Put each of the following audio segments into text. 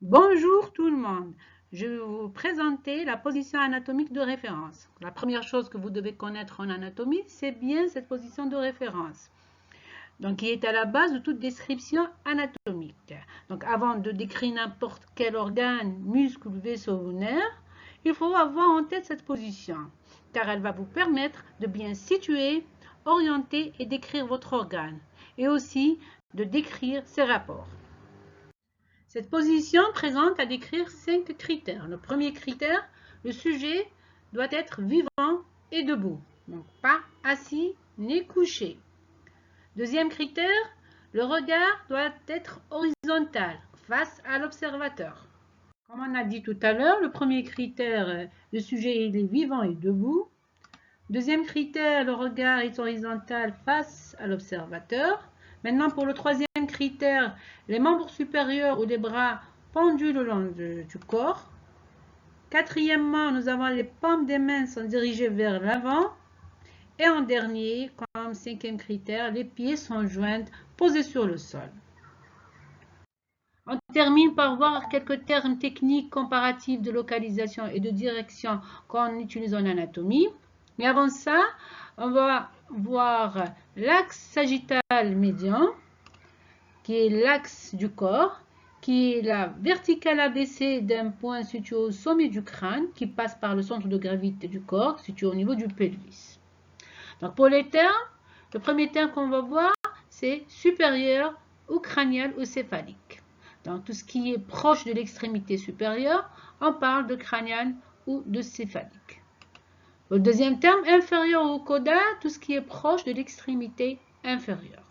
Bonjour tout le monde. Je vais vous présenter la position anatomique de référence. La première chose que vous devez connaître en anatomie, c'est bien cette position de référence. Donc, qui est à la base de toute description anatomique. Donc, avant de décrire n'importe quel organe, muscle, vaisseau ou nerf, il faut avoir en tête cette position, car elle va vous permettre de bien situer, orienter et décrire votre organe, et aussi de décrire ses rapports. Cette position présente à décrire 5 critères. Le premier critère, le sujet doit être vivant et debout, donc pas assis ni couché. Deuxième critère, le regard doit être horizontal, face à l'observateur. Comme on a dit tout à l'heure, le premier critère, le sujet est vivant et debout. Deuxième critère, le regard est horizontal face à l'observateur. Maintenant, pour le troisième critère, les membres supérieurs ou les bras pendus le long du corps. Quatrièmement, nous avons les paumes des mains sont dirigées vers l'avant. Et en dernier, comme cinquième critère, les pieds sont joints, posés sur le sol. On termine par voir quelques termes techniques comparatifs de localisation et de direction qu'on utilise en anatomie. Mais avant ça, on va voir l'axe sagittal médian, qui est l'axe du corps, qui est la verticale abaissée d'un point situé au sommet du crâne, qui passe par le centre de gravité du corps, situé au niveau du pelvis. Donc pour les termes, le premier terme qu'on va voir, c'est supérieur ou crânial ou céphalique. Donc tout ce qui est proche de l'extrémité supérieure, on parle de crânial ou de céphalique. Le deuxième terme, inférieur au caudal, tout ce qui est proche de l'extrémité inférieure.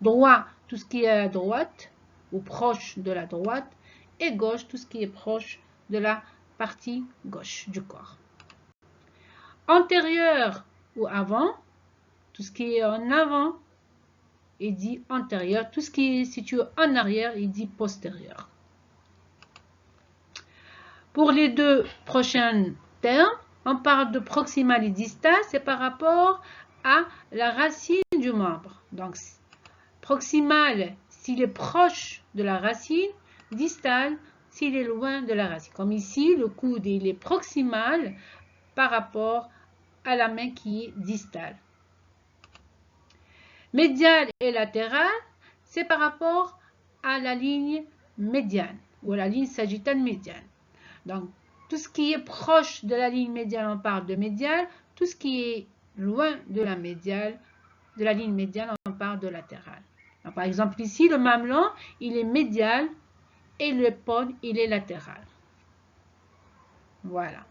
Droit, tout ce qui est à droite ou proche de la droite. Et gauche, tout ce qui est proche de la partie gauche du corps. Antérieur ou avant, tout ce qui est en avant est dit antérieur. Tout ce qui est situé en arrière est dit postérieur. Pour les deux prochains termes, on parle de proximal et distal. C'est par rapport à la racine du membre. Donc, proximal s'il est proche de la racine, distal s'il est loin de la racine. Comme ici, le coude il est proximal par rapport à la main qui est distale. Médial et latéral, c'est par rapport à la ligne médiane ou à la ligne sagittale médiane. Donc, tout ce qui est proche de la ligne médiane, on parle de médial. Tout ce qui est loin de la médiane, de la ligne médiane, on parle de latéral. Donc, par exemple, ici, le mamelon, il est médial et l'épaule, il est latéral. Voilà.